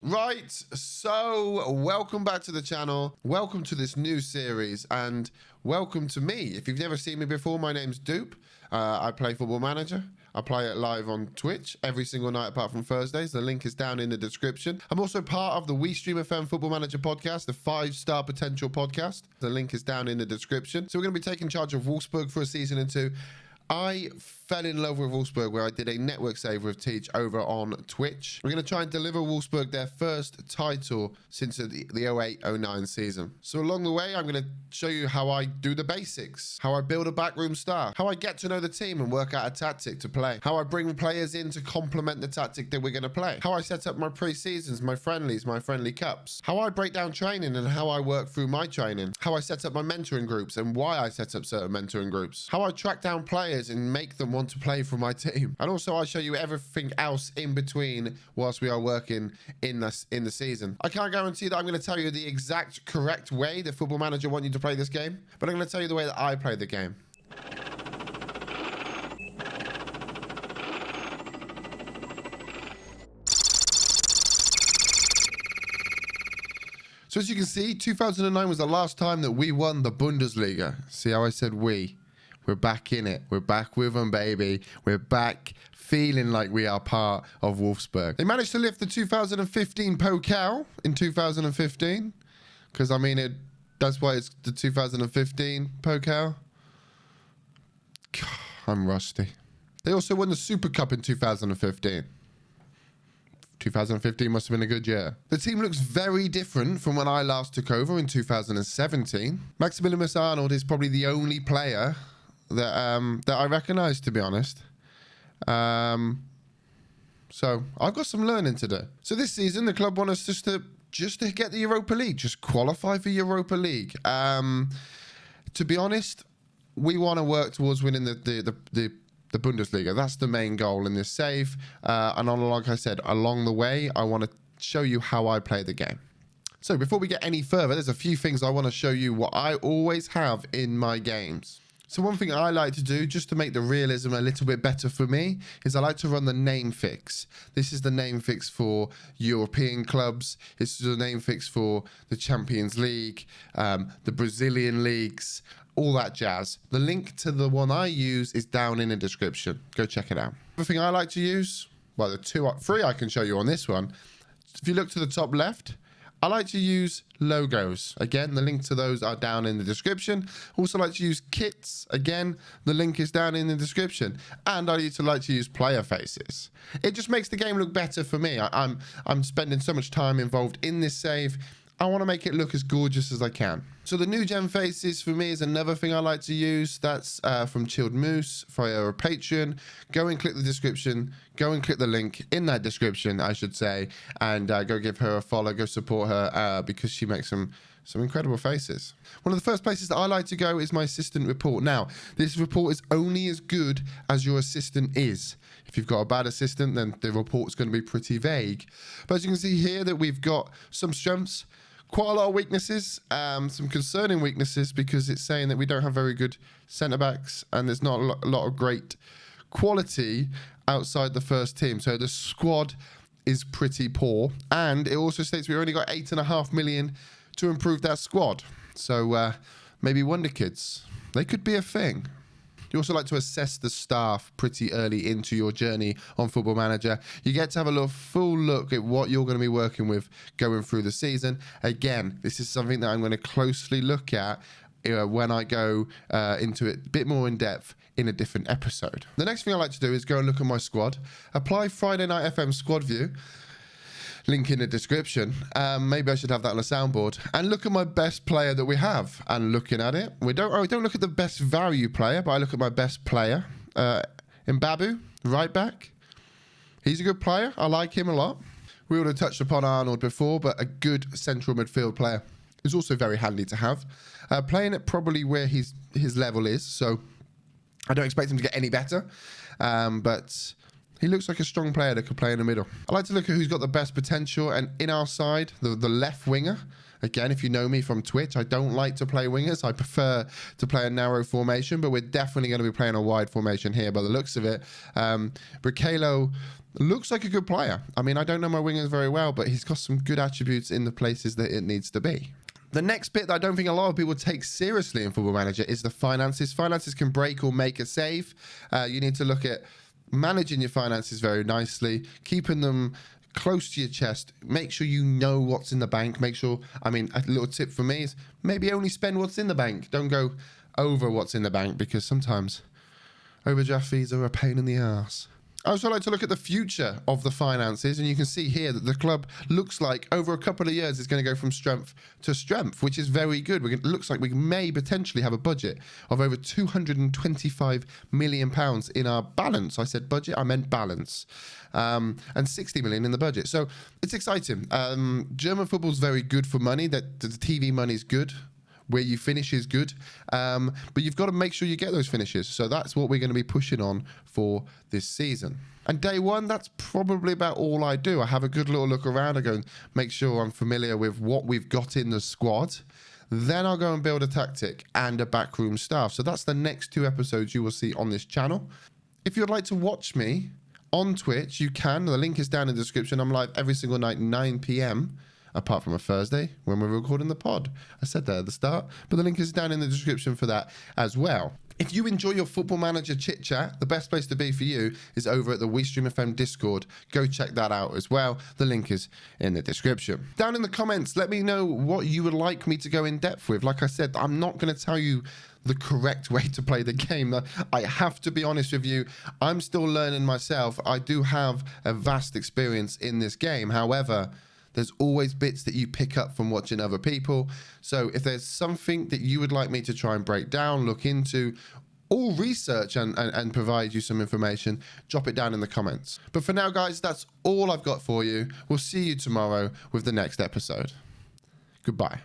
Right, so welcome back to the channel, welcome to this new series, and welcome to me. If you've never seen me before, my name's Dupe. I play Football Manager. I play it live on Twitch every single night apart from Thursdays. The link is down in the description. I'm also part of the Wolfsburg FM Football Manager podcast, the 5-star potential podcast. The link is down in the description. So we're going to be taking charge of Wolfsburg for a season or two. I fell in love with Wolfsburg where I did a network save with Teach over on Twitch. We're going to try and deliver Wolfsburg their first title since the 08-09 season. So along the way, I'm going to show you how I do the basics, how I build a backroom star, how I get to know the team and work out a tactic to play, how I bring players in to complement the tactic that we're going to play, how I set up my pre-seasons, my friendlies, my friendly cups, how I break down training and how I work through my training, how I set up my mentoring groups and why I set up certain mentoring groups, how I track down players and make them want to play for my team. And also I show you everything else in between whilst we are working in the season. I can't guarantee that I'm going to tell you the exact correct way the Football Manager want you to play this game, but I'm going to tell you the way that I play the game. So as you can see, 2009 was the last time that we won the Bundesliga. See how I said we? We're back in it. We're back with them, baby. We're back feeling like we are part of Wolfsburg. They managed to lift the 2015 Pokal in 2015. Because, I mean, that's why it's the 2015 Pokal. God, I'm rusty. They also won the Super Cup in 2015. 2015 must have been a good year. The team looks very different from when I last took over in 2017. Maximilian Arnold is probably the only player that I recognise, to be honest. So I've got some learning to do. So this season, the club want us just to get the Europa League, just qualify for Europa League. To be honest, we want to work towards winning the Bundesliga. That's the main goal in this save. And like I said, along the way, I want to show you how I play the game. So before we get any further, there's a few things I want to show you what I always have in my games. So one thing I like to do, just to make the realism a little bit better for me, is I like to run the name fix. This is the name fix for European clubs. This is the name fix for the Champions League, the Brazilian leagues, all that jazz. The link to the one I use is down in the description. Go check it out. The thing I like to use, well, the three I can show you on this one. If you look to the top left, I like to use logos. Again, the link to those are down in the description. Also like to use kits. Again, the link is down in the description. And I like to use player faces. It just makes the game look better for me. I'm spending so much time involved in this save. I want to make it look as gorgeous as I can. So the new gem faces for me is another thing I like to use. That's from Chilled Moose via a Patreon. Go and click the description. Go and click the link in that description, I should say, and go give her a follow. Go support her because she makes some incredible faces. One of the first places that I like to go is my assistant report. Now, this report is only as good as your assistant is. If you've got a bad assistant, then the report's going to be pretty vague. But as you can see here that we've got some strengths, quite a lot of weaknesses, some concerning weaknesses because it's saying that we don't have very good centre-backs and there's not a lot of great quality outside the first team. So the squad is pretty poor. And it also states we only got 8.5 million to improve that squad. So maybe Wonder Kids, they could be a thing. You also like to assess the staff pretty early into your journey on Football Manager. You get to have a full look at what you're going to be working with going through the season. Again, this is something that I'm going to closely look at when I go into it a bit more in depth in a different episode. The next thing I like to do is go and look at my squad. Apply Friday Night FM squad view. Link in the description. Maybe I should have that on a soundboard. And look at my best player that we have. And looking at it, I don't look at the best value player, but I look at my best player. Mbabu, right back. He's a good player. I like him a lot. We would have touched upon Arnold before, but a good central midfield player is also very handy to have. Playing it probably where his level is, so I don't expect him to get any better. But he looks like a strong player that could play in the middle. I like to look at who's got the best potential, and in our side, the left winger. Again, if you know me from Twitch, I don't like to play wingers. I prefer to play a narrow formation, but we're definitely going to be playing a wide formation here by the looks of it. Bricalo looks like a good player. I mean, I don't know my wingers very well, but he's got some good attributes in the places that it needs to be. The next bit that I don't think a lot of people take seriously in Football Manager is the finances. Finances can break or make a save. You need to look at managing your finances very nicely, keeping them close to your chest. Make sure you know what's in the bank. Make sure, I mean, a little tip for me is maybe only spend what's in the bank. Don't go over what's in the bank, because sometimes overdraft fees are a pain in the ass. I also like to look at the future of the finances, and you can see here that the club looks like over a couple of years it's going to go from strength to strength, which is very good. It looks like we may potentially have a budget of over £225 million in our balance. I said budget, I meant balance. And 60 million in the budget. So it's exciting. German football is very good for money. That the TV money is good. Where you finish is good, but you've got to make sure you get those finishes. So that's what we're going to be pushing on for this season. And day one, that's probably about all I do. I have a good little look around. I go and make sure I'm familiar with what we've got in the squad. Then I'll go and build a tactic and a backroom staff. So that's the next 2 episodes you will see on this channel. If you'd like to watch me on Twitch, you can. The link is down in the description. I'm live every single night, 9 p.m, apart from a Thursday when we're recording the pod. I said that at the start, but the link is down in the description for that as well. If you enjoy your Football Manager chit chat, the best place to be for you is over at the Wolfsburg FM Discord. Go check that out as well. The link is in the description. Down in the comments, let me know what you would like me to go in depth with. Like I said, I'm not going to tell you the correct way to play the game. I have to be honest with you, I'm still learning myself. I do have a vast experience in this game. However, there's always bits that you pick up from watching other people. So if there's something that you would like me to try and break down, look into, or research and provide you some information, drop it down in the comments. But for now, guys, that's all I've got for you. We'll see you tomorrow with the next episode. Goodbye.